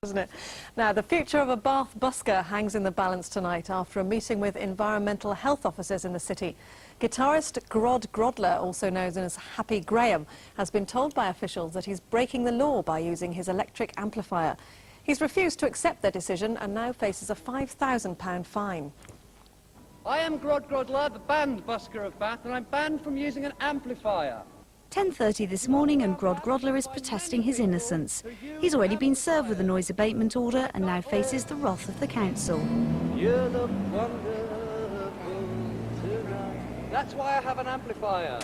Isn't it? Now, the future of a Bath busker hangs in the balance tonight after a meeting with environmental health officers in the city. Guitarist Grod Groddler, also known as Happy Graham, has been told by officials that he's breaking the law by using his electric amplifier. He's refused to accept their decision and now faces a £5,000 fine. I am Grod Groddler, the banned busker of Bath, and I'm banned from using an amplifier. 10:30 this morning and Grod Groddler is protesting his innocence. He's already been served with a noise abatement order and now faces the wrath of the council. You look wonderful tonight. That's why I have an amplifier.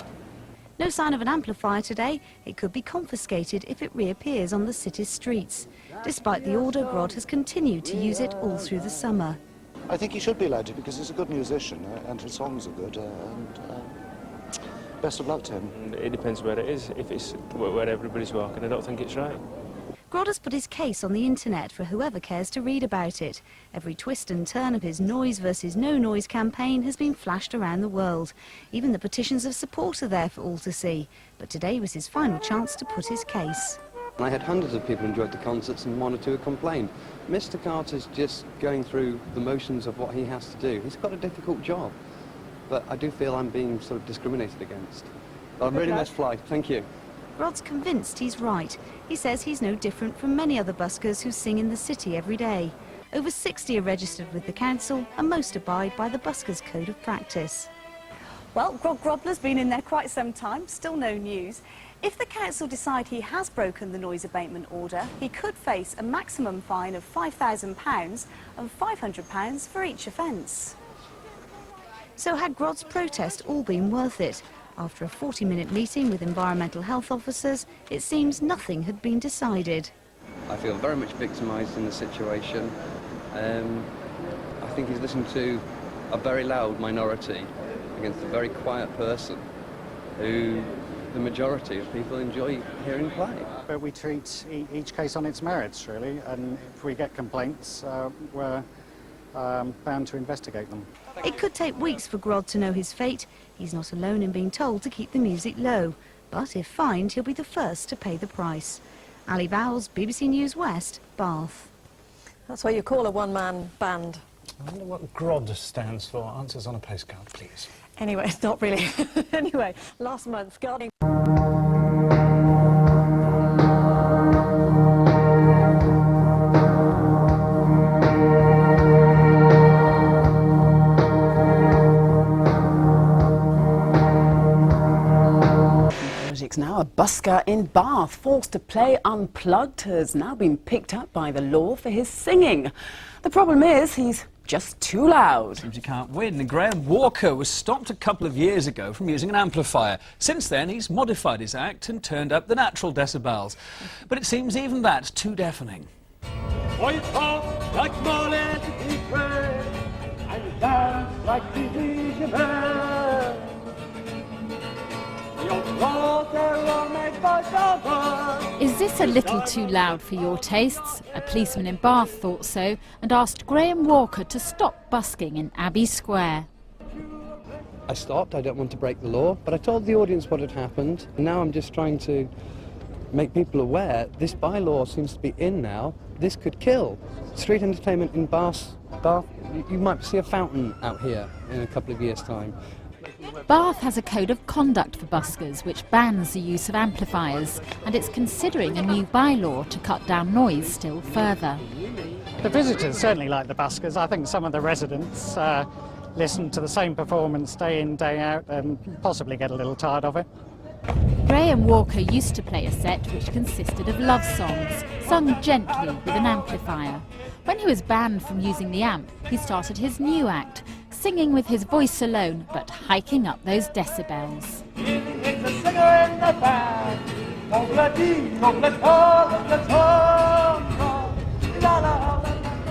No sign of an amplifier today. It could be confiscated if it reappears on the city's streets. Despite the order, Grod has continued to use it all through the summer. I think he should be allowed to because he's a good musician and his songs are good. Best of luck to him. It depends where it is. If it's where everybody's walking, I don't think it's right. Grod has put his case on the internet for whoever cares to read about it. Every twist and turn of his noise versus no noise campaign has been flashed around the world. Even the petitions of support are there for all to see. But today was his final chance to put his case. I had hundreds of people who enjoyed the concerts and one or two complained. Mr. Carter's just going through the motions of what he has to do. He's got a difficult job. But I do feel I'm being sort of discriminated against. But I really must fly. Thank you. Grod's convinced he's right. He says he's no different from many other buskers who sing in the city every day. Over 60 are registered with the council and most abide by the Buskers' Code of Practice. Well, Grod Groddler's been in there quite some time, still no news. If the council decide he has broken the noise abatement order, he could face a maximum fine of £5,000 and £500 for each offence. So had Grod's protest all been worth it? After a 40-minute meeting with environmental health officers, it seems nothing had been decided. I feel very much victimised in the situation. I think he's listened to a very loud minority against a very quiet person who the majority of people enjoy hearing play. But we treat each case on its merits, really, and if we get complaints, we're bound to investigate them. It could take weeks for Grod to know his fate. He's not alone in being told to keep the music low. But if fined, he'll be the first to pay the price. Ali Vowles, BBC News West, Bath. That's what you call a one-man band. I wonder what Grod stands for. Answers on a postcard, please. Anyway, it's not really. Anyway, last month, Guardian... Now a busker in Bath, forced to play unplugged, has now been picked up by the law for his singing. The problem is he's just too loud. Seems he can't win. Graham Walker was stopped a couple of years ago from using an amplifier. Since then, he's modified his act and turned up the natural decibels. But it seems even that's too deafening. Why you talk like mullet and you dance like the Egyptian. Is this a little too loud for your tastes? A policeman in Bath thought so and asked Graham Walker to stop busking in Abbey Square. I stopped, I don't want to break the law, but I told the audience what had happened. And now I'm just trying to make people aware this bylaw seems to be in now. This could kill. Street entertainment in Bath, you might see a fountain out here in a couple of years' time. Bath has a code of conduct for buskers which bans the use of amplifiers, and it's considering a new bylaw to cut down noise still further. The visitors certainly like the buskers. I think some of the residents listen to the same performance day in, day out and possibly get a little tired of it. Graham Walker used to play a set which consisted of love songs, sung gently with an amplifier. When he was banned from using the amp, he started his new act, singing with his voice alone, but hiking up those decibels.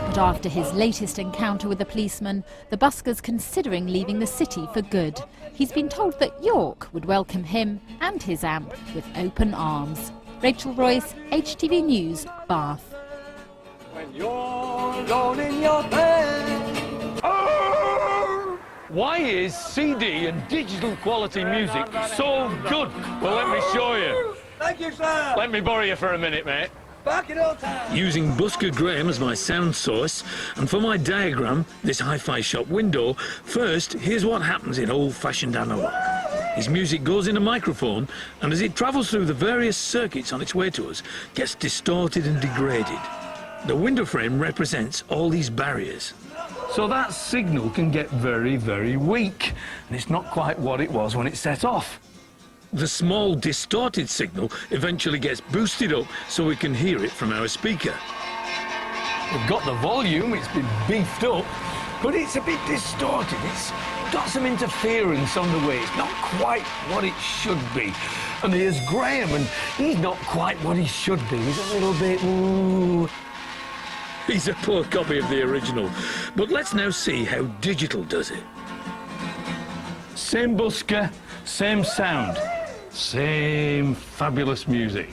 But after his latest encounter with the policeman, the busker's considering leaving the city for good. He's been told that York would welcome him and his amp with open arms. Rachel Royce, HTV News, Bath. When you're alone in your bed. Why is CD and digital quality music so good? Well, let me show you. Thank you, sir. Let me borrow you for a minute, mate. Back it all time. Using Busker Graham as my sound source, and for my diagram, this hi-fi shop window, first, here's what happens in old-fashioned analog. His music goes in a microphone, and as it travels through the various circuits on its way to us, gets distorted and degraded. The window frame represents all these barriers. So that signal can get very, very weak, and it's not quite what it was when it set off. The small distorted signal eventually gets boosted up so we can hear it from our speaker. We've got the volume, it's been beefed up, but it's a bit distorted. It's got some interference on the way. It's not quite what it should be. And here's Graham, and he's not quite what he should be. He's a little bit, ooh. He's a poor copy of the original. But let's now see how digital does it. Same busker, same sound. Same fabulous music.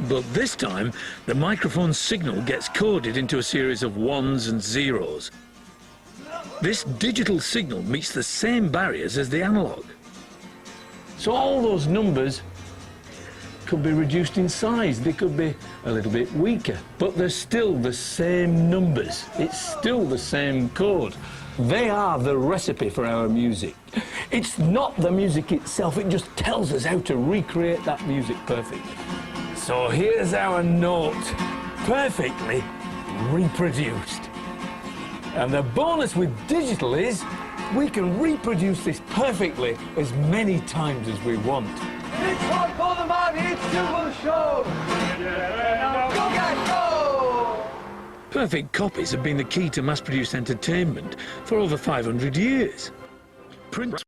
But this time, the microphone signal gets coded into a series of ones and zeros. This digital signal meets the same barriers as the analog. So all those numbers could be reduced in size. They could be a little bit weaker, but they're still the same numbers. It's still the same code. They are the recipe for our music. It's not the music itself, it just tells us how to recreate that music perfectly. So here's our note, perfectly reproduced. And the bonus with digital is we can reproduce this perfectly as many times as we want. It's one for the man, it's two for the show. Go guys, go! Perfect copies have been the key to mass-produced entertainment for over 500 years. Print